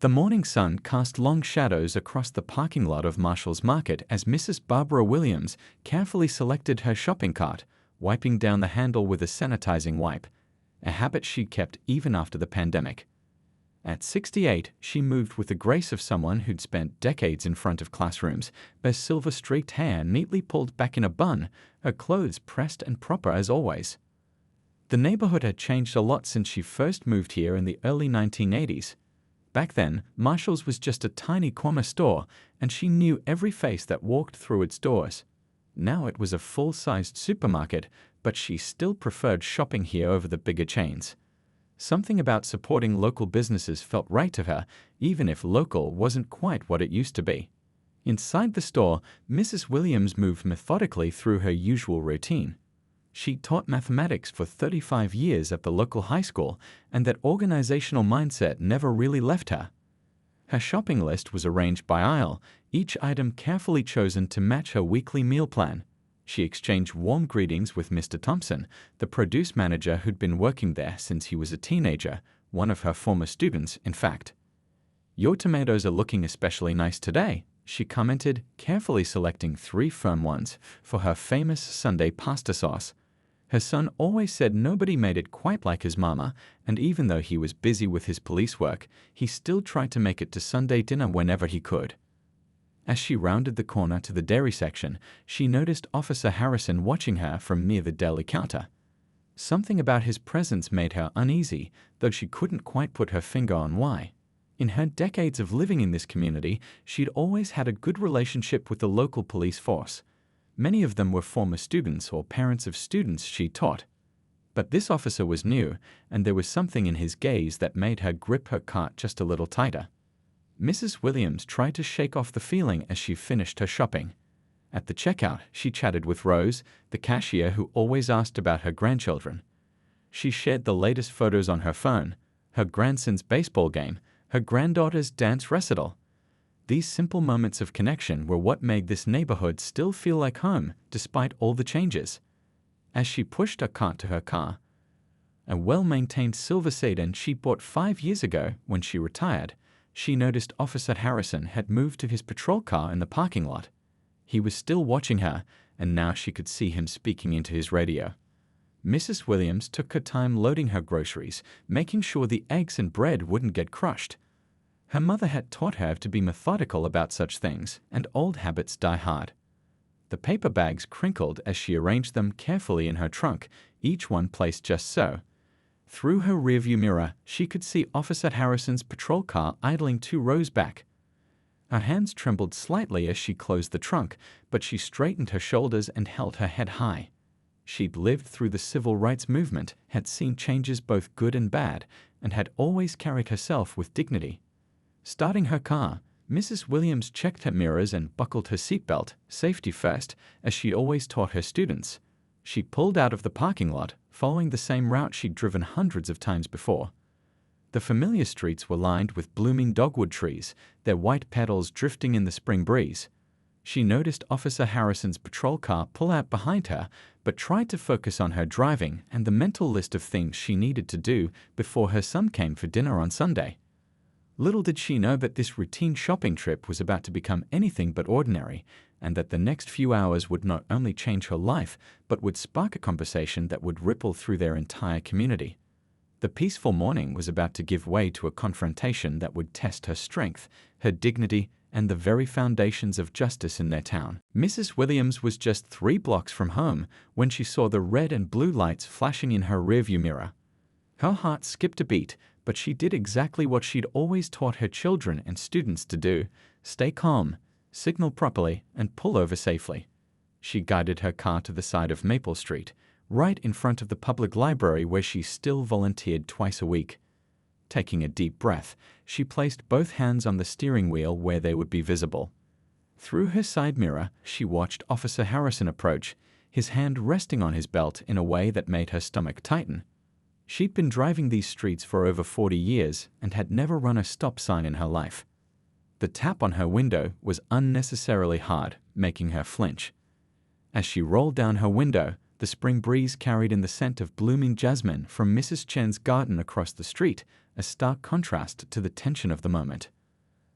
The morning sun cast long shadows across the parking lot of Marshall's Market as Mrs. Barbara Williams carefully selected her shopping cart, wiping down the handle with a sanitizing wipe, a habit she kept even after the pandemic. At 68, she moved with the grace of someone who'd spent decades in front of classrooms, her silver-streaked hair neatly pulled back in a bun, her clothes pressed and proper as always. The neighborhood had changed a lot since she first moved here in the early 1980s. Back then, Marshall's was just a tiny corner store, and she knew every face that walked through its doors. Now it was a full-sized supermarket, but she still preferred shopping here over the bigger chains. Something about supporting local businesses felt right to her, even if local wasn't quite what it used to be. Inside the store, Mrs. Williams moved methodically through her usual routine. She taught mathematics for 35 years at the local high school, and that organizational mindset never really left her. Her shopping list was arranged by aisle, each item carefully chosen to match her weekly meal plan. She exchanged warm greetings with Mr. Thompson, the produce manager who'd been working there since he was a teenager, one of her former students, in fact. "Your tomatoes are looking especially nice today," she commented, carefully selecting 3 firm ones for her famous Sunday pasta sauce. Her son always said nobody made it quite like his mama, and even though he was busy with his police work, he still tried to make it to Sunday dinner whenever he could. As she rounded the corner to the dairy section, she noticed Officer Harrison watching her from near the deli counter. Something about his presence made her uneasy, though she couldn't quite put her finger on why. In her decades of living in this community, she'd always had a good relationship with the local police force. Many of them were former students or parents of students she taught. But this officer was new, and there was something in his gaze that made her grip her cart just a little tighter. Mrs. Williams tried to shake off the feeling as she finished her shopping. At the checkout, she chatted with Rose, the cashier who always asked about her grandchildren. She shared the latest photos on her phone, her grandson's baseball game, her granddaughter's dance recital. These simple moments of connection were what made this neighborhood still feel like home, despite all the changes. As she pushed her cart to her car, a well-maintained silver sedan she bought 5 years ago when she retired, she noticed Officer Harrison had moved to his patrol car in the parking lot. He was still watching her, and now she could see him speaking into his radio. Mrs. Williams took her time loading her groceries, making sure the eggs and bread wouldn't get crushed. Her mother had taught her to be methodical about such things, and old habits die hard. The paper bags crinkled as she arranged them carefully in her trunk, each one placed just so. Through her rearview mirror, she could see Officer Harrison's patrol car idling 2 rows back. Her hands trembled slightly as she closed the trunk, but she straightened her shoulders and held her head high. She'd lived through the civil rights movement, had seen changes both good and bad, and had always carried herself with dignity. Starting her car, Mrs. Williams checked her mirrors and buckled her seatbelt, safety first, as she'd always taught her students. She pulled out of the parking lot, following the same route she'd driven hundreds of times before. The familiar streets were lined with blooming dogwood trees, their white petals drifting in the spring breeze. She noticed Officer Harrison's patrol car pull out behind her, but tried to focus on her driving and the mental list of things she needed to do before her son came for dinner on Sunday. Little did she know that this routine shopping trip was about to become anything but ordinary, and that the next few hours would not only change her life, but would spark a conversation that would ripple through their entire community. The peaceful morning was about to give way to a confrontation that would test her strength, her dignity, and the very foundations of justice in their town. Mrs. Williams was just 3 blocks from home when she saw the red and blue lights flashing in her rearview mirror. Her heart skipped a beat, but she did exactly what she'd always taught her children and students to do: stay calm, signal properly, and pull over safely. She guided her car to the side of Maple Street, right in front of the public library where she still volunteered twice a week. Taking a deep breath, she placed both hands on the steering wheel where they would be visible. Through her side mirror, she watched Officer Harrison approach, his hand resting on his belt in a way that made her stomach tighten. She'd been driving these streets for over 40 years and had never run a stop sign in her life. The tap on her window was unnecessarily hard, making her flinch. As she rolled down her window, the spring breeze carried in the scent of blooming jasmine from Mrs. Chen's garden across the street, a stark contrast to the tension of the moment.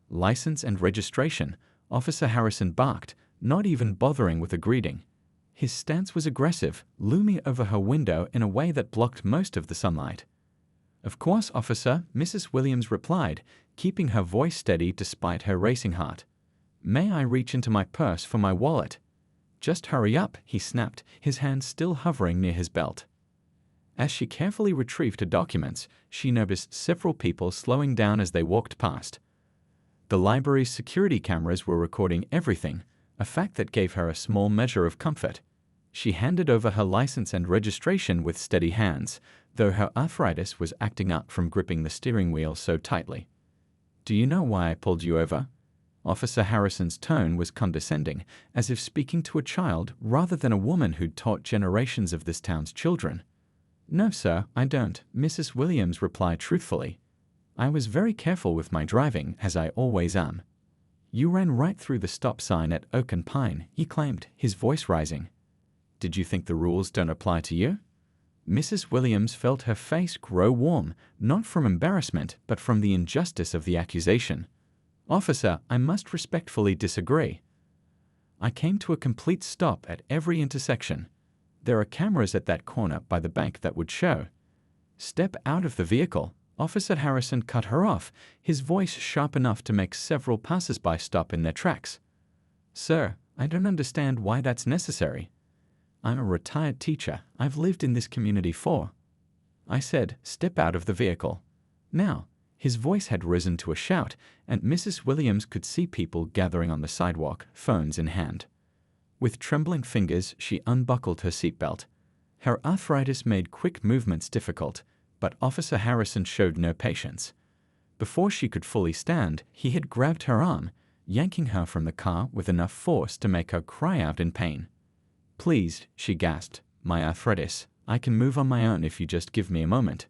"License and registration," Officer Harrison barked, not even bothering with a greeting. His stance was aggressive, looming over her window in a way that blocked most of the sunlight. "Of course, officer," Mrs. Williams replied, keeping her voice steady despite her racing heart. "May I reach into my purse for my wallet?" "Just hurry up," he snapped, his hand still hovering near his belt. As she carefully retrieved her documents, she noticed several people slowing down as they walked past. The library's security cameras were recording everything, a fact that gave her a small measure of comfort. She handed over her license and registration with steady hands, though her arthritis was acting up from gripping the steering wheel so tightly. "Do you know why I pulled you over?" Officer Harrison's tone was condescending, as if speaking to a child rather than a woman who'd taught generations of this town's children. "No, sir, I don't," Mrs. Williams replied truthfully. "I was very careful with my driving, as I always am." "You ran right through the stop sign at Oak and Pine," he claimed, his voice rising. "Did you think the rules don't apply to you?" Mrs. Williams felt her face grow warm, not from embarrassment, but from the injustice of the accusation. "Officer, I must respectfully disagree. I came to a complete stop at every intersection. There are cameras at that corner by the bank that would show." "Step out of the vehicle." Officer Harrison cut her off, his voice sharp enough to make several passers-by stop in their tracks. "Sir, I don't understand why that's necessary. I'm a retired teacher. I've lived in this community for—" "I said, step out of the vehicle. Now." His voice had risen to a shout, and Mrs. Williams could see people gathering on the sidewalk, phones in hand. With trembling fingers, she unbuckled her seatbelt. Her arthritis made quick movements difficult, but Officer Harrison showed no patience. Before she could fully stand, he had grabbed her arm, yanking her from the car with enough force to make her cry out in pain. "Please," she gasped, "my arthritis. I can move on my own if you just give me a moment."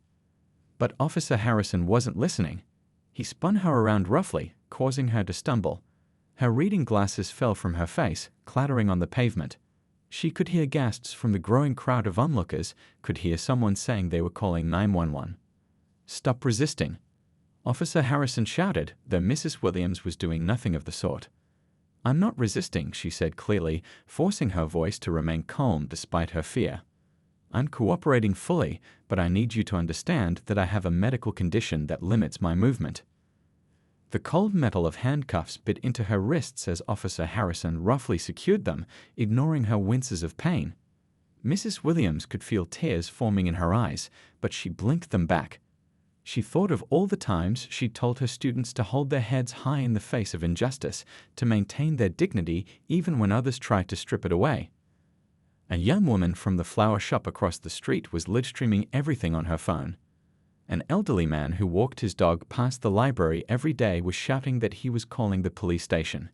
But Officer Harrison wasn't listening. He spun her around roughly, causing her to stumble. Her reading glasses fell from her face, clattering on the pavement. She could hear gasps from the growing crowd of onlookers, could hear someone saying they were calling 911. "Stop resisting," Officer Harrison shouted, though Mrs. Williams was doing nothing of the sort. "I'm not resisting," she said clearly, forcing her voice to remain calm despite her fear. "I'm cooperating fully, but I need you to understand that I have a medical condition that limits my movement." The cold metal of handcuffs bit into her wrists as Officer Harrison roughly secured them, ignoring her winces of pain. Mrs. Williams could feel tears forming in her eyes, but she blinked them back. She thought of all the times she told her students to hold their heads high in the face of injustice, to maintain their dignity even when others tried to strip it away. A young woman from the flower shop across the street was live-streaming everything on her phone. An elderly man who walked his dog past the library every day was shouting that he was calling the police station.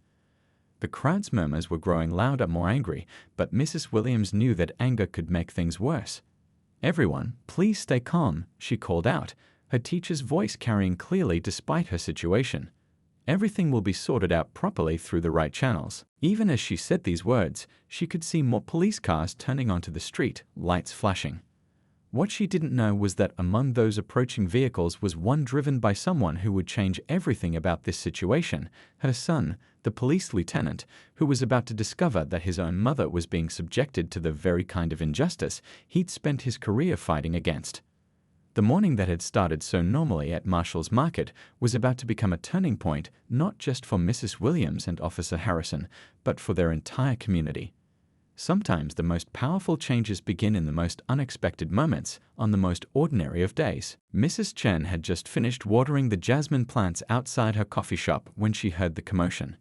The crowd's murmurs were growing louder, more angry, but Mrs. Williams knew that anger could make things worse. "Everyone, please stay calm," she called out, her teacher's voice carrying clearly despite her situation. "Everything will be sorted out properly through the right channels." Even as she said these words, she could see more police cars turning onto the street, lights flashing. What she didn't know was that among those approaching vehicles was one driven by someone who would change everything about this situation, her son, the police lieutenant, who was about to discover that his own mother was being subjected to the very kind of injustice he'd spent his career fighting against. The morning that had started so normally at Marshall's Market was about to become a turning point not just for Mrs. Williams and Officer Harrison, but for their entire community. Sometimes the most powerful changes begin in the most unexpected moments, on the most ordinary of days. Mrs. Chen had just finished watering the jasmine plants outside her coffee shop when she heard the commotion.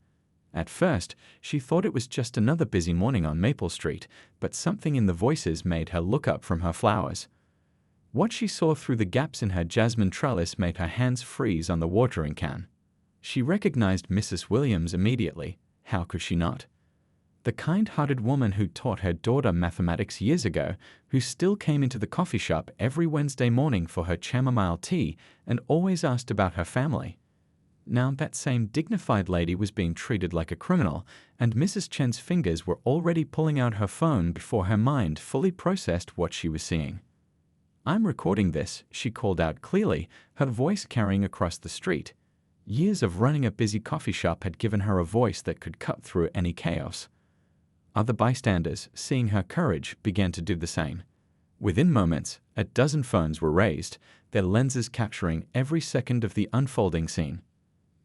At first, she thought it was just another busy morning on Maple Street, but something in the voices made her look up from her flowers. What she saw through the gaps in her jasmine trellis made her hands freeze on the watering can. She recognized Mrs. Williams immediately. How could she not? The kind-hearted woman who taught her daughter mathematics years ago, who still came into the coffee shop every Wednesday morning for her chamomile tea and always asked about her family. Now that same dignified lady was being treated like a criminal, and Mrs. Chen's fingers were already pulling out her phone before her mind fully processed what she was seeing. "I'm recording this," she called out clearly, her voice carrying across the street. Years of running a busy coffee shop had given her a voice that could cut through any chaos. Other bystanders, seeing her courage, began to do the same. Within moments, a dozen phones were raised, their lenses capturing every second of the unfolding scene.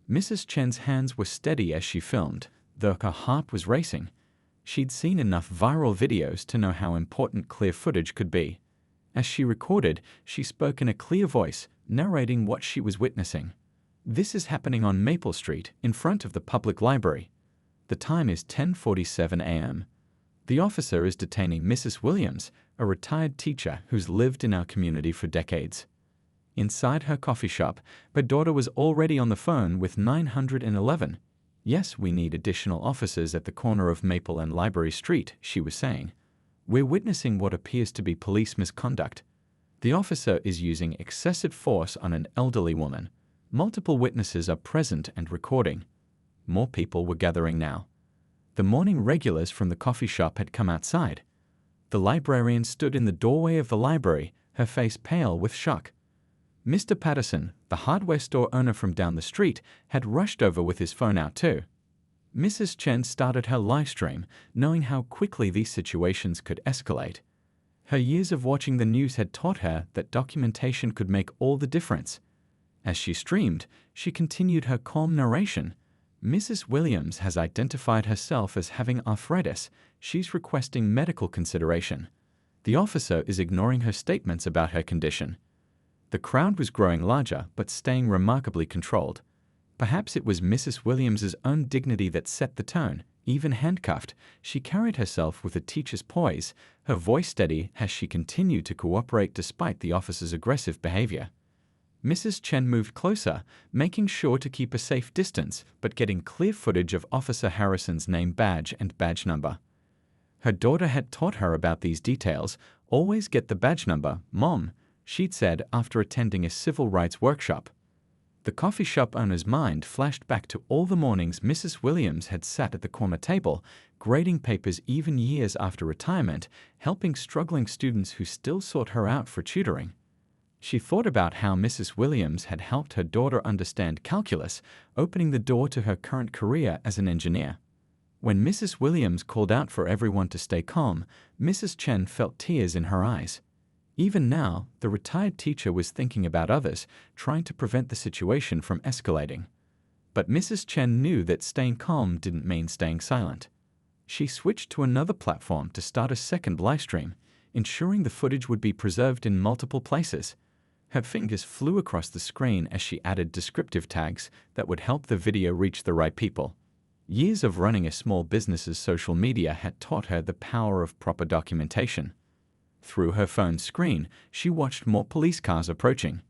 Mrs. Chen's hands were steady as she filmed, though her heart was racing. She'd seen enough viral videos to know how important clear footage could be. As she recorded, she spoke in a clear voice, narrating what she was witnessing. "This is happening on Maple Street, in front of the public library. The time is 10:47 a.m. The officer is detaining Mrs. Williams, a retired teacher who's lived in our community for decades. Inside her coffee shop, her daughter was already on the phone with 911. Yes, we need additional officers at the corner of Maple and Library Street," she was saying. "We're witnessing what appears to be police misconduct. The officer is using excessive force on an elderly woman. Multiple witnesses are present and recording." More people were gathering now. The morning regulars from the coffee shop had come outside. The librarian stood in the doorway of the library, her face pale with shock. Mr. Patterson, the hardware store owner from down the street, had rushed over with his phone out too. Mrs. Chen started her live stream, knowing how quickly these situations could escalate. Her years of watching the news had taught her that documentation could make all the difference. As she streamed, she continued her calm narration. "Mrs. Williams has identified herself as having arthritis. She's requesting medical consideration. The officer is ignoring her statements about her condition." The crowd was growing larger, but staying remarkably controlled. Perhaps it was Mrs. Williams's own dignity that set the tone. Even handcuffed, she carried herself with a teacher's poise, her voice steady as she continued to cooperate despite the officer's aggressive behavior. Mrs. Chen moved closer, making sure to keep a safe distance, but getting clear footage of Officer Harrison's name badge and badge number. Her daughter had taught her about these details. "Always get the badge number, Mom," she'd said after attending a civil rights workshop. The coffee shop owner's mind flashed back to all the mornings Mrs. Williams had sat at the corner table, grading papers even years after retirement, helping struggling students who still sought her out for tutoring. She thought about how Mrs. Williams had helped her daughter understand calculus, opening the door to her current career as an engineer. When Mrs. Williams called out for everyone to stay calm, Mrs. Chen felt tears in her eyes. Even now, the retired teacher was thinking about others, trying to prevent the situation from escalating. But Mrs. Chen knew that staying calm didn't mean staying silent. She switched to another platform to start a second livestream, ensuring the footage would be preserved in multiple places. Her fingers flew across the screen as she added descriptive tags that would help the video reach the right people. Years of running a small business's social media had taught her the power of proper documentation. Through her phone's screen, she watched more police cars approaching.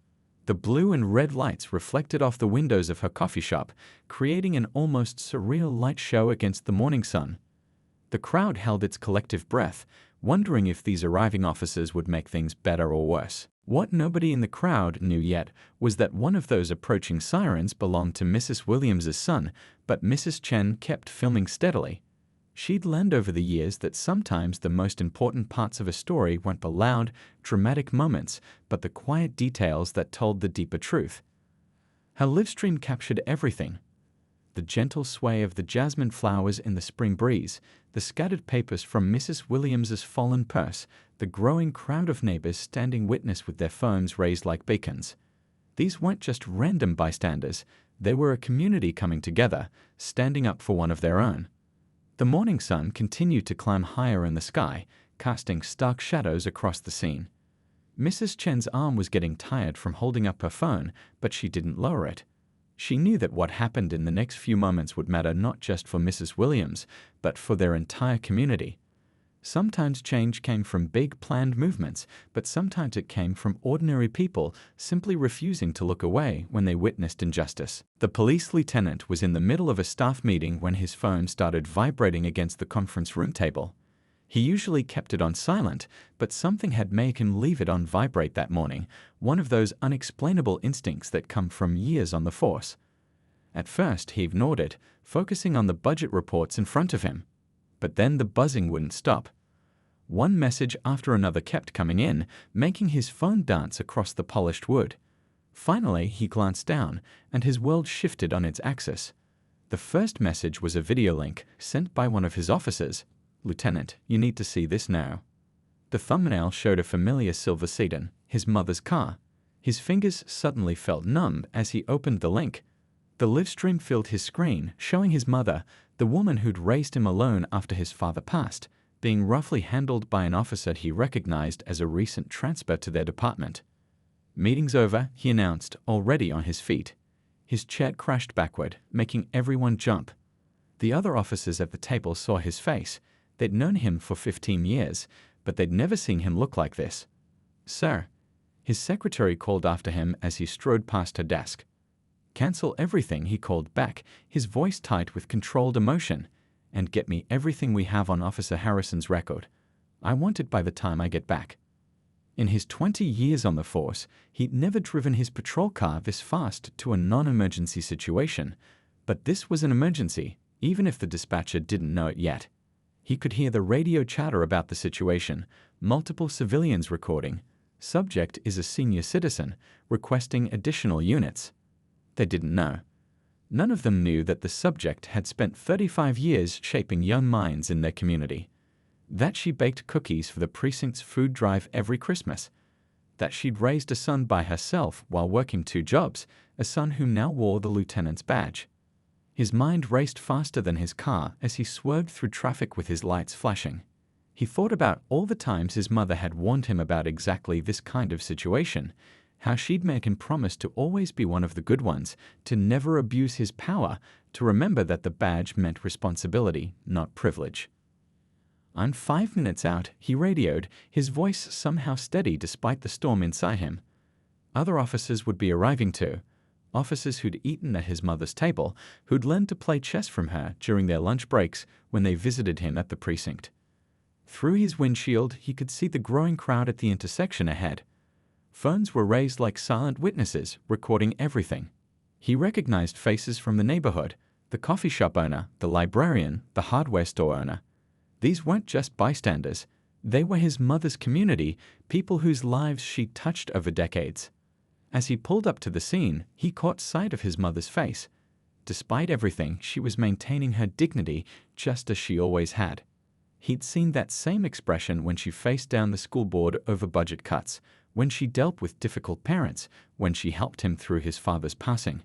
The blue and red lights reflected off the windows of her coffee shop, creating an almost surreal light show against the morning sun. The crowd held its collective breath, wondering if these arriving officers would make things better or worse. What nobody in the crowd knew yet was that one of those approaching sirens belonged to Mrs. Williams's son, but Mrs. Chen kept filming steadily. She'd learned over the years that sometimes the most important parts of a story weren't the loud, dramatic moments, but the quiet details that told the deeper truth. Her livestream captured everything. The gentle sway of the jasmine flowers in the spring breeze, the scattered papers from Mrs. Williams's fallen purse, the growing crowd of neighbors standing witness with their phones raised like beacons. These weren't just random bystanders, they were a community coming together, standing up for one of their own. The morning sun continued to climb higher in the sky, casting stark shadows across the scene. Mrs. Chen's arm was getting tired from holding up her phone, but she didn't lower it. She knew that what happened in the next few moments would matter not just for Mrs. Williams, but for their entire community. Sometimes change came from big planned movements, but sometimes it came from ordinary people simply refusing to look away when they witnessed injustice. The police lieutenant was in the middle of a staff meeting when his phone started vibrating against the conference room table. He usually kept it on silent, but something had made him leave it on vibrate that morning, one of those unexplainable instincts that come from years on the force. At first, he ignored it, focusing on the budget reports in front of him. But then the buzzing wouldn't stop. One message after another kept coming in, making his phone dance across the polished wood. Finally, he glanced down, and his world shifted on its axis. The first message was a video link sent by one of his officers. "Lieutenant, you need to see this now." The thumbnail showed a familiar silver sedan, his mother's car. His fingers suddenly felt numb as he opened the link. The live stream filled his screen, showing his mother, the woman who'd raised him alone after his father passed, being roughly handled by an officer he recognized as a recent transfer to their department. "Meeting's over," he announced, already on his feet. His chair crashed backward, making everyone jump. The other officers at the table saw his face. They'd known him for 15 years, but they'd never seen him look like this. "Sir," his secretary called after him as he strode past her desk. "Cancel everything," he called back, his voice tight with controlled emotion, "and get me everything we have on Officer Harrison's record. I want it by the time I get back." In his 20 years on the force, he'd never driven his patrol car this fast to a non-emergency situation, but this was an emergency, even if the dispatcher didn't know it yet. He could hear the radio chatter about the situation, multiple civilians recording. Subject is a senior citizen, requesting additional units. They didn't know. None of them knew that the subject had spent 35 years shaping young minds in their community. That she baked cookies for the precinct's food drive every Christmas. That she'd raised a son by herself while working 2 jobs, a son who now wore the lieutenant's badge. His mind raced faster than his car as he swerved through traffic with his lights flashing. He thought about all the times his mother had warned him about exactly this kind of situation, how she'd made him promise to always be one of the good ones, to never abuse his power, to remember that the badge meant responsibility, not privilege. "I'm 5 minutes out," he radioed, his voice somehow steady despite the storm inside him. Other officers would be arriving too. Officers who'd eaten at his mother's table, who'd learned to play chess from her during their lunch breaks when they visited him at the precinct. Through his windshield, he could see the growing crowd at the intersection ahead. Phones were raised like silent witnesses, recording everything. He recognized faces from the neighborhood, the coffee shop owner, the librarian, the hardware store owner. These weren't just bystanders. They were his mother's community, people whose lives she'd touched over decades. As he pulled up to the scene, he caught sight of his mother's face. Despite everything, she was maintaining her dignity just as she always had. He'd seen that same expression when she faced down the school board over budget cuts, when she dealt with difficult parents, when she helped him through his father's passing.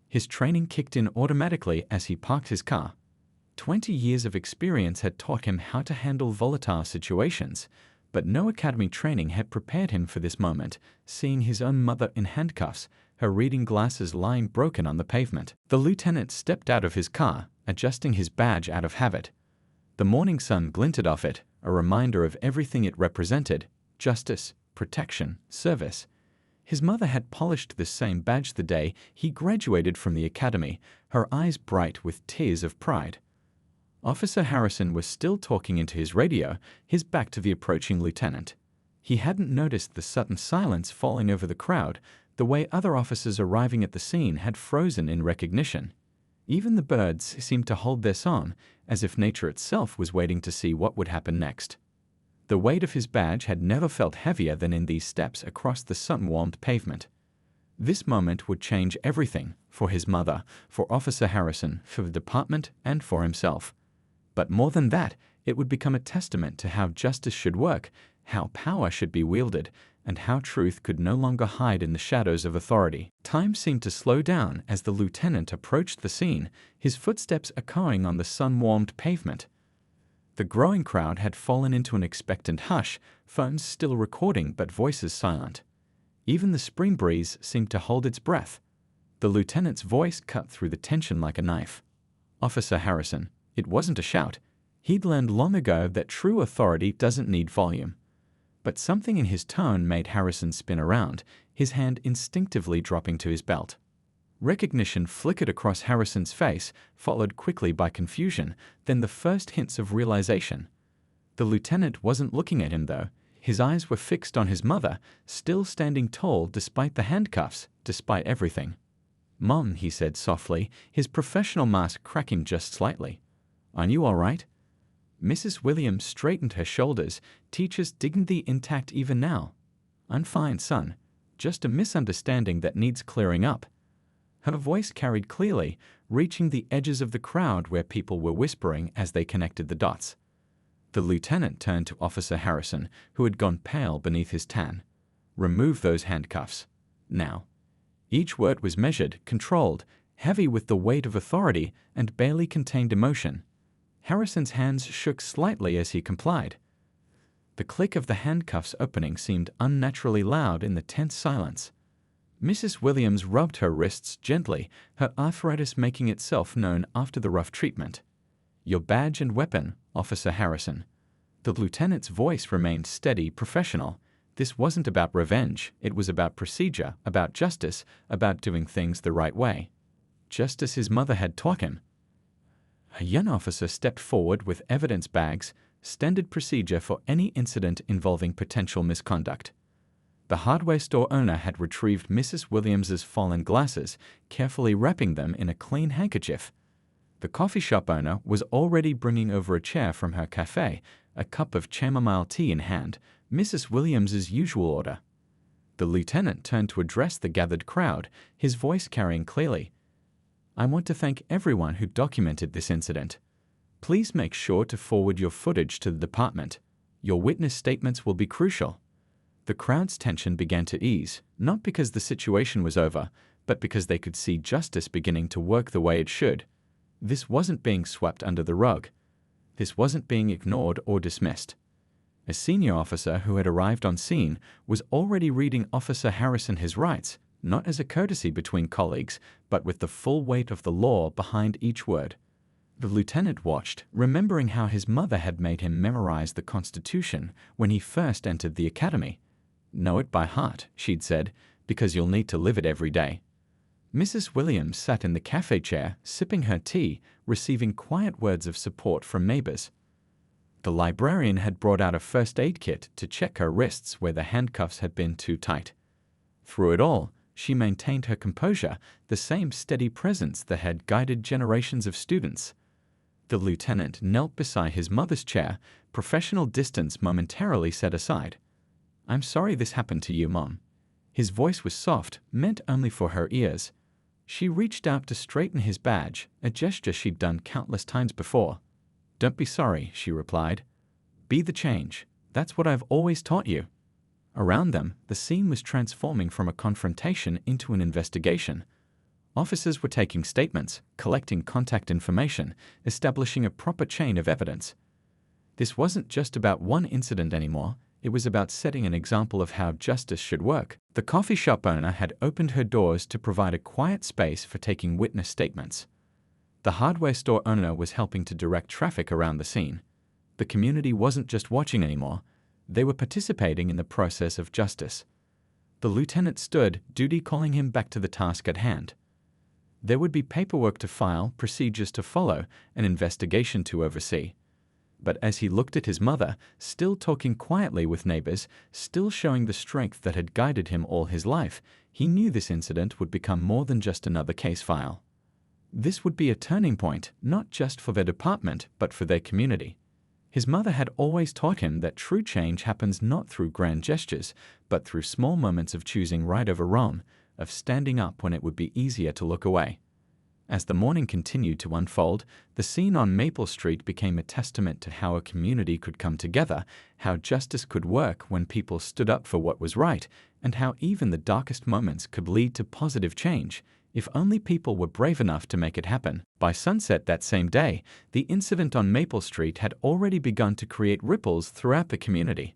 His training kicked in automatically as he parked his car. 20 years of experience had taught him how to handle volatile situations, but no academy training had prepared him for this moment, seeing his own mother in handcuffs, her reading glasses lying broken on the pavement. The lieutenant stepped out of his car, adjusting his badge out of habit. The morning sun glinted off it, a reminder of everything it represented: justice, protection, service. His mother had polished this same badge the day he graduated from the academy, her eyes bright with tears of pride. Officer Harrison was still talking into his radio, his back to the approaching lieutenant. He hadn't noticed the sudden silence falling over the crowd, the way other officers arriving at the scene had frozen in recognition. Even the birds seemed to hold their song, as if nature itself was waiting to see what would happen next. The weight of his badge had never felt heavier than in these steps across the sun-warmed pavement. This moment would change everything, for his mother, for Officer Harrison, for the department, and for himself. But more than that, it would become a testament to how justice should work, how power should be wielded, and how truth could no longer hide in the shadows of authority. Time seemed to slow down as the lieutenant approached the scene, his footsteps echoing on the sun-warmed pavement. The growing crowd had fallen into an expectant hush, phones still recording but voices silent. Even the spring breeze seemed to hold its breath. The lieutenant's voice cut through the tension like a knife. "Officer Harrison." It wasn't a shout. He'd learned long ago that true authority doesn't need volume. But something in his tone made Harrison spin around, his hand instinctively dropping to his belt. Recognition flickered across Harrison's face, followed quickly by confusion, then the first hints of realization. The lieutenant wasn't looking at him, though. His eyes were fixed on his mother, still standing tall despite the handcuffs, despite everything. "Mom," he said softly, his professional mask cracking just slightly. "Are you all right?" Mrs. Williams straightened her shoulders, teacher's dignity intact even now. "I'm fine, son. Just a misunderstanding that needs clearing up." Her voice carried clearly, reaching the edges of the crowd where people were whispering as they connected the dots. The lieutenant turned to Officer Harrison, who had gone pale beneath his tan. "Remove those handcuffs. Now." Each word was measured, controlled, heavy with the weight of authority, and barely contained emotion. Harrison's hands shook slightly as he complied. The click of the handcuffs opening seemed unnaturally loud in the tense silence. Mrs. Williams rubbed her wrists gently, her arthritis making itself known after the rough treatment. "Your badge and weapon, Officer Harrison." The lieutenant's voice remained steady, professional. This wasn't about revenge, it was about procedure, about justice, about doing things the right way. Just as his mother had taught him. A young officer stepped forward with evidence bags, standard procedure for any incident involving potential misconduct. The hardware store owner had retrieved Mrs. Williams's fallen glasses, carefully wrapping them in a clean handkerchief. The coffee shop owner was already bringing over a chair from her cafe, a cup of chamomile tea in hand, Mrs. Williams's usual order. The lieutenant turned to address the gathered crowd, his voice carrying clearly. "I want to thank everyone who documented this incident. Please make sure to forward your footage to the department. Your witness statements will be crucial." The crowd's tension began to ease, not because the situation was over, but because they could see justice beginning to work the way it should. This wasn't being swept under the rug. This wasn't being ignored or dismissed. A senior officer who had arrived on scene was already reading Officer Harrison his rights, not as a courtesy between colleagues, but with the full weight of the law behind each word. The lieutenant watched, remembering how his mother had made him memorize the Constitution when he first entered the academy. "Know it by heart," she'd said, "because you'll need to live it every day." Mrs. Williams sat in the cafe chair, sipping her tea, receiving quiet words of support from neighbors. The librarian had brought out a first aid kit to check her wrists where the handcuffs had been too tight. Through it all, she maintained her composure, the same steady presence that had guided generations of students. The lieutenant knelt beside his mother's chair, professional distance momentarily set aside. "I'm sorry this happened to you, Mom." His voice was soft, meant only for her ears. She reached out to straighten his badge, a gesture she'd done countless times before. "Don't be sorry," she replied. "Be the change. That's what I've always taught you." Around them, the scene was transforming from a confrontation into an investigation. Officers were taking statements, collecting contact information, establishing a proper chain of evidence. This wasn't just about one incident anymore. It was about setting an example of how justice should work. The coffee shop owner had opened her doors to provide a quiet space for taking witness statements. The hardware store owner was helping to direct traffic around the scene. The community wasn't just watching anymore. They were participating in the process of justice. The lieutenant stood, duty calling him back to the task at hand. There would be paperwork to file, procedures to follow, an investigation to oversee. But as he looked at his mother, still talking quietly with neighbors, still showing the strength that had guided him all his life, he knew this incident would become more than just another case file. This would be a turning point, not just for their department, but for their community. His mother had always taught him that true change happens not through grand gestures, but through small moments of choosing right over wrong, of standing up when it would be easier to look away. As the morning continued to unfold, the scene on Maple Street became a testament to how a community could come together, how justice could work when people stood up for what was right, and how even the darkest moments could lead to positive change, if only people were brave enough to make it happen. By sunset that same day, the incident on Maple Street had already begun to create ripples throughout the community.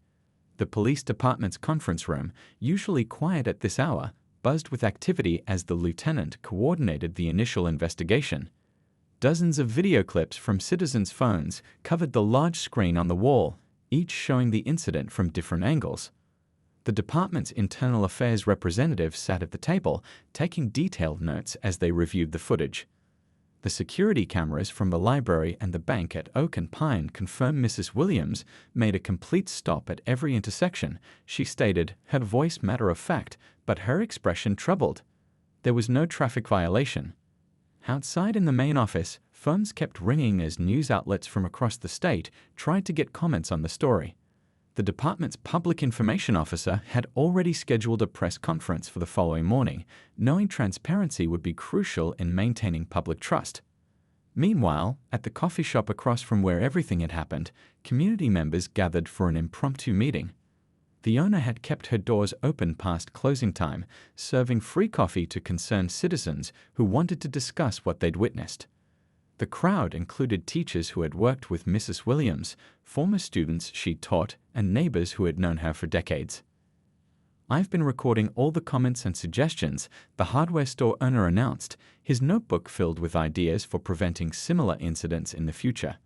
The police department's conference room, usually quiet at this hour, buzzed with activity as the lieutenant coordinated the initial investigation. Dozens of video clips from citizens' phones covered the large screen on the wall, each showing the incident from different angles. The department's internal affairs representative sat at the table, taking detailed notes as they reviewed the footage. The security cameras from the library and the bank at Oak and Pine confirmed Mrs. Williams made a complete stop at every intersection, she stated, her voice matter of fact, but her expression troubled. There was no traffic violation. Outside in the main office, phones kept ringing as news outlets from across the state tried to get comments on the story. The department's public information officer had already scheduled a press conference for the following morning, knowing transparency would be crucial in maintaining public trust. Meanwhile, at the coffee shop across from where everything had happened, community members gathered for an impromptu meeting. The owner had kept her doors open past closing time, serving free coffee to concerned citizens who wanted to discuss what they'd witnessed. The crowd included teachers who had worked with Mrs. Williams, former students she'd taught, and neighbors who had known her for decades. "I've been recording all the comments and suggestions," the hardware store owner announced, his notebook filled with ideas for preventing similar incidents in the future.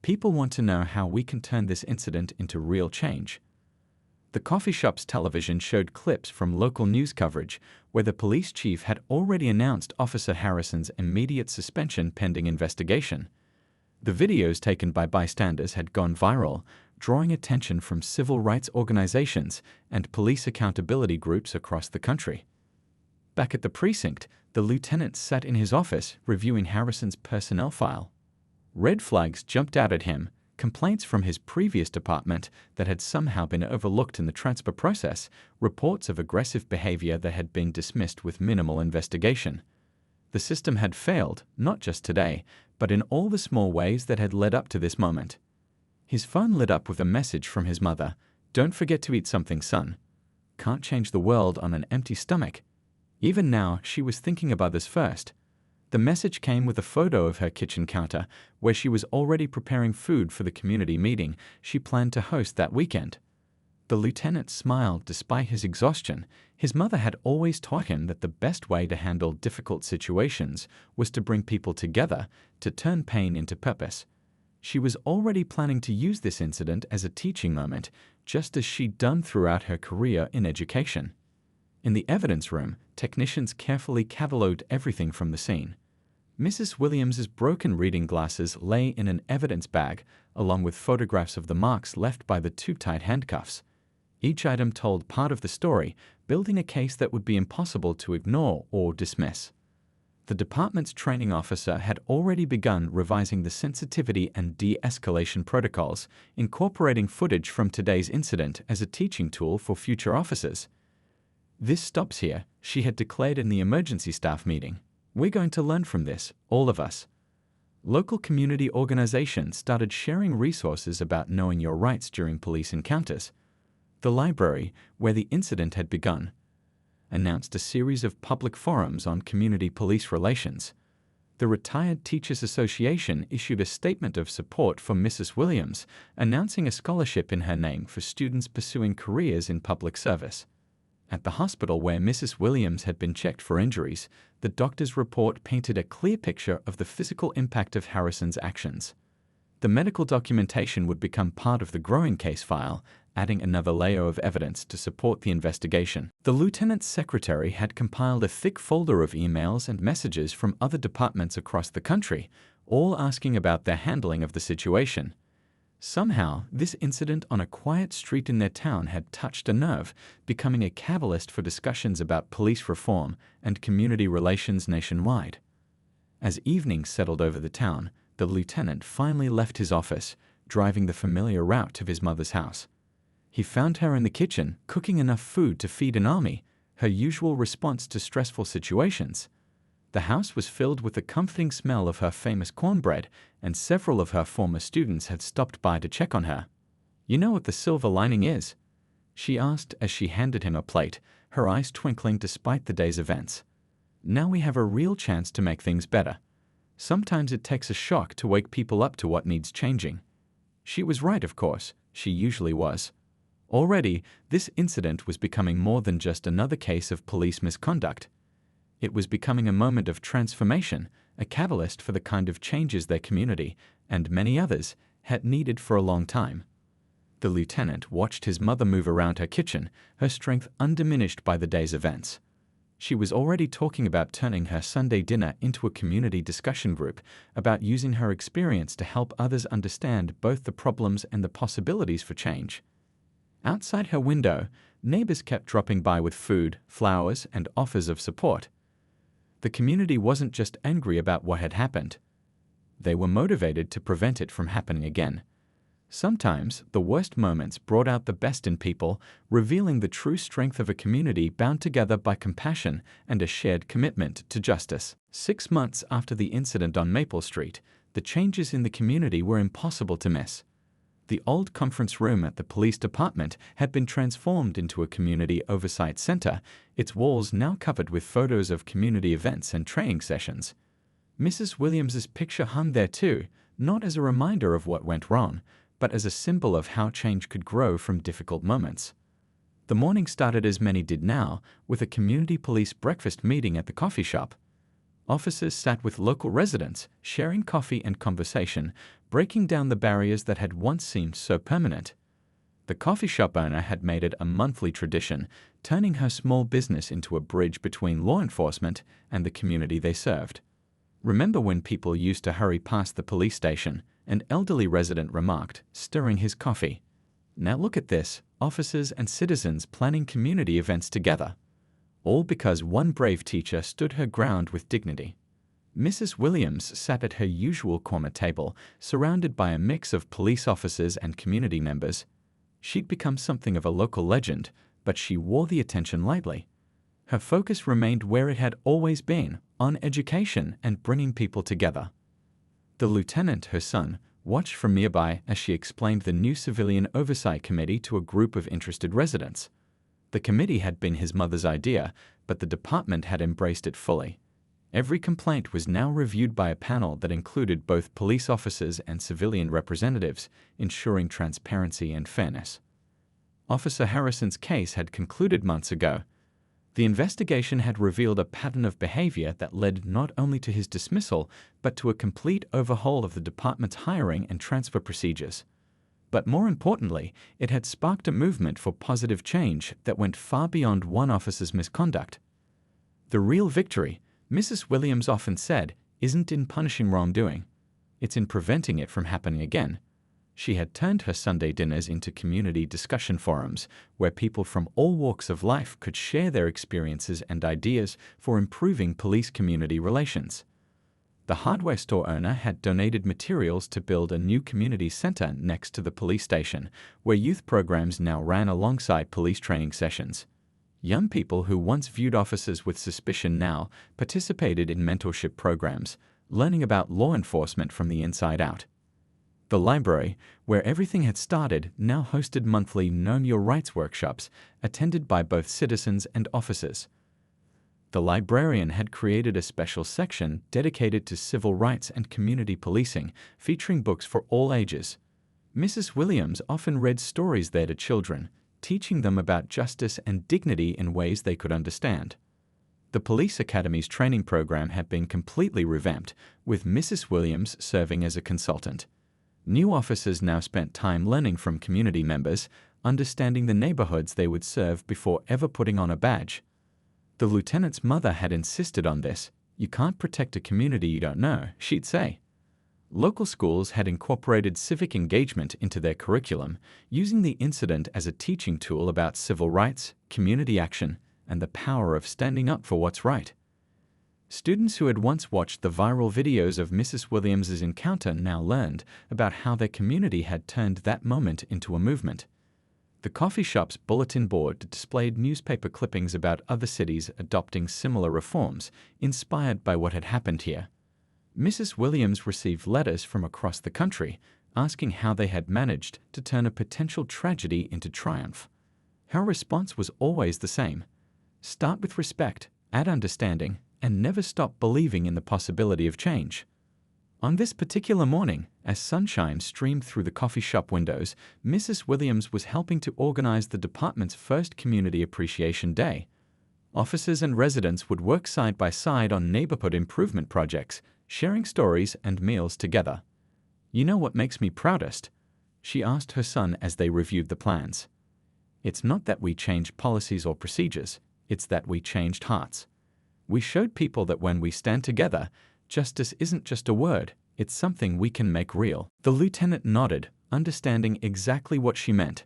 "People want to know how we can turn this incident into real change." The coffee shop's television showed clips from local news coverage, where the police chief had already announced Officer Harrison's immediate suspension pending investigation. The videos taken by bystanders had gone viral, drawing attention from civil rights organizations and police accountability groups across the country. Back at the precinct, the lieutenant sat in his office reviewing Harrison's personnel file. Red flags jumped out at him. Complaints from his previous department that had somehow been overlooked in the transfer process, reports of aggressive behavior that had been dismissed with minimal investigation. The system had failed, not just today, but in all the small ways that had led up to this moment. His phone lit up with a message from his mother. "Don't forget to eat something, son. Can't change the world on an empty stomach." Even now, she was thinking of others first. The message came with a photo of her kitchen counter, where she was already preparing food for the community meeting she planned to host that weekend. The lieutenant smiled despite his exhaustion. His mother had always taught him that the best way to handle difficult situations was to bring people together, to turn pain into purpose. She was already planning to use this incident as a teaching moment, just as she'd done throughout her career in education. In the evidence room, technicians carefully catalogued everything from the scene. Mrs. Williams's broken reading glasses lay in an evidence bag, along with photographs of the marks left by the too tight handcuffs. Each item told part of the story, building a case that would be impossible to ignore or dismiss. The department's training officer had already begun revising the sensitivity and de-escalation protocols, incorporating footage from today's incident as a teaching tool for future officers. "This stops here," she had declared in the emergency staff meeting. "We're going to learn from this, all of us." Local community organizations started sharing resources about knowing your rights during police encounters. The library, where the incident had begun, announced a series of public forums on community police relations. The Retired Teachers Association issued a statement of support for Mrs. Williams, announcing a scholarship in her name for students pursuing careers in public service. At the hospital where Mrs. Williams had been checked for injuries, the doctor's report painted a clear picture of the physical impact of Harrison's actions. The medical documentation would become part of the growing case file, adding another layer of evidence to support the investigation. The lieutenant's secretary had compiled a thick folder of emails and messages from other departments across the country, all asking about their handling of the situation. Somehow, this incident on a quiet street in their town had touched a nerve, becoming a catalyst for discussions about police reform and community relations nationwide. As evening settled over the town, the lieutenant finally left his office, driving the familiar route to his mother's house. He found her in the kitchen, cooking enough food to feed an army, her usual response to stressful situations. The house was filled with the comforting smell of her famous cornbread, and several of her former students had stopped by to check on her. "You know what the silver lining is?" she asked as she handed him a plate, her eyes twinkling despite the day's events. "Now we have a real chance to make things better. Sometimes it takes a shock to wake people up to what needs changing." She was right, of course. She usually was. Already, this incident was becoming more than just another case of police misconduct. It was becoming a moment of transformation, a catalyst for the kind of changes their community, and many others, had needed for a long time. The lieutenant watched his mother move around her kitchen, her strength undiminished by the day's events. She was already talking about turning her Sunday dinner into a community discussion group, about using her experience to help others understand both the problems and the possibilities for change. Outside her window, neighbors kept dropping by with food, flowers, and offers of support. The community wasn't just angry about what had happened. They were motivated to prevent it from happening again. Sometimes, the worst moments brought out the best in people, revealing the true strength of a community bound together by compassion and a shared commitment to justice. 6 months after the incident on Maple Street, the changes in the community were impossible to miss. The old conference room at the police department had been transformed into a community oversight center, its walls now covered with photos of community events and training sessions. Mrs. Williams's picture hung there too, not as a reminder of what went wrong, but as a symbol of how change could grow from difficult moments. The morning started as many did now, with a community police breakfast meeting at the coffee shop. Officers sat with local residents, sharing coffee and conversation, breaking down the barriers that had once seemed so permanent. The coffee shop owner had made it a monthly tradition, turning her small business into a bridge between law enforcement and the community they served. "Remember when people used to hurry past the police station?" an elderly resident remarked, stirring his coffee. "Now look at this, officers and citizens planning community events together. All because one brave teacher stood her ground with dignity." Mrs. Williams sat at her usual corner table, surrounded by a mix of police officers and community members. She'd become something of a local legend, but she wore the attention lightly. Her focus remained where it had always been, on education and bringing people together. The lieutenant, her son, watched from nearby as she explained the new civilian oversight committee to a group of interested residents. The committee had been his mother's idea, but the department had embraced it fully. Every complaint was now reviewed by a panel that included both police officers and civilian representatives, ensuring transparency and fairness. Officer Harrison's case had concluded months ago. The investigation had revealed a pattern of behavior that led not only to his dismissal, but to a complete overhaul of the department's hiring and transfer procedures. But more importantly, it had sparked a movement for positive change that went far beyond one officer's misconduct. "The real victory," Mrs. Williams often said, "isn't in punishing wrongdoing. It's in preventing it from happening again." She had turned her Sunday dinners into community discussion forums where people from all walks of life could share their experiences and ideas for improving police-community relations. The hardware store owner had donated materials to build a new community center next to the police station, where youth programs now ran alongside police training sessions. Young people who once viewed officers with suspicion now participated in mentorship programs, learning about law enforcement from the inside out. The library, where everything had started, now hosted monthly Know Your Rights workshops, attended by both citizens and officers. The librarian had created a special section dedicated to civil rights and community policing, featuring books for all ages. Mrs. Williams often read stories there to children, teaching them about justice and dignity in ways they could understand. The Police Academy's training program had been completely revamped, with Mrs. Williams serving as a consultant. New officers now spent time learning from community members, understanding the neighborhoods they would serve before ever putting on a badge. The lieutenant's mother had insisted on this. "You can't protect a community you don't know," she'd say. Local schools had incorporated civic engagement into their curriculum, using the incident as a teaching tool about civil rights, community action, and the power of standing up for what's right. Students who had once watched the viral videos of Mrs. Williams's encounter now learned about how their community had turned that moment into a movement. The coffee shop's bulletin board displayed newspaper clippings about other cities adopting similar reforms, inspired by what had happened here. Mrs. Williams received letters from across the country, asking how they had managed to turn a potential tragedy into triumph. Her response was always the same: start with respect, add understanding, and never stop believing in the possibility of change. On this particular morning, as sunshine streamed through the coffee shop windows, Mrs. Williams was helping to organize the department's first Community Appreciation Day. Officers and residents would work side by side on neighborhood improvement projects, sharing stories and meals together. "You know what makes me proudest?" she asked her son as they reviewed the plans. "It's not that we changed policies or procedures, it's that we changed hearts. We showed people that when we stand together, justice isn't just a word, it's something we can make real." The lieutenant nodded, understanding exactly what she meant.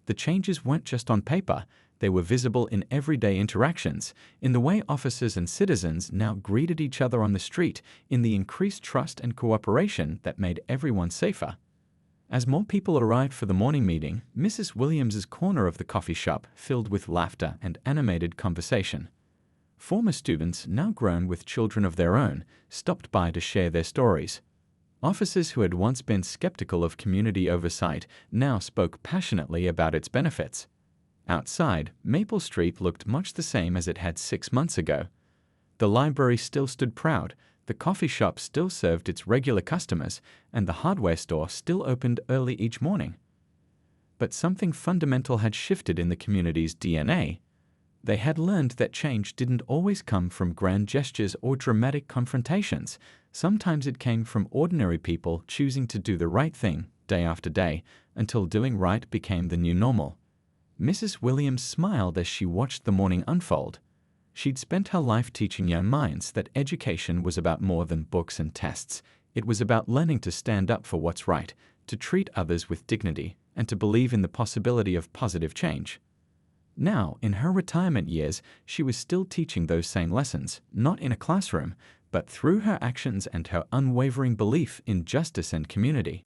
The changes weren't just on paper, They were visible in everyday interactions, in the way officers and citizens now greeted each other on the street, in the increased trust and cooperation that made everyone safer. As more people arrived for the morning meeting, Mrs. Williams's corner of the coffee shop filled with laughter and animated conversation. Former students, now grown with children of their own, stopped by to share their stories. Officers who had once been skeptical of community oversight now spoke passionately about its benefits. Outside, Maple Street looked much the same as it had 6 months ago. The library still stood proud, the coffee shop still served its regular customers, and the hardware store still opened early each morning. But something fundamental had shifted in the community's DNA. They had learned that change didn't always come from grand gestures or dramatic confrontations. Sometimes it came from ordinary people choosing to do the right thing day after day until doing right became the new normal. Mrs. Williams smiled as she watched the morning unfold. She'd spent her life teaching young minds that education was about more than books and tests. It was about learning to stand up for what's right, to treat others with dignity, and to believe in the possibility of positive change. Now, in her retirement years, she was still teaching those same lessons, not in a classroom, but through her actions and her unwavering belief in justice and community.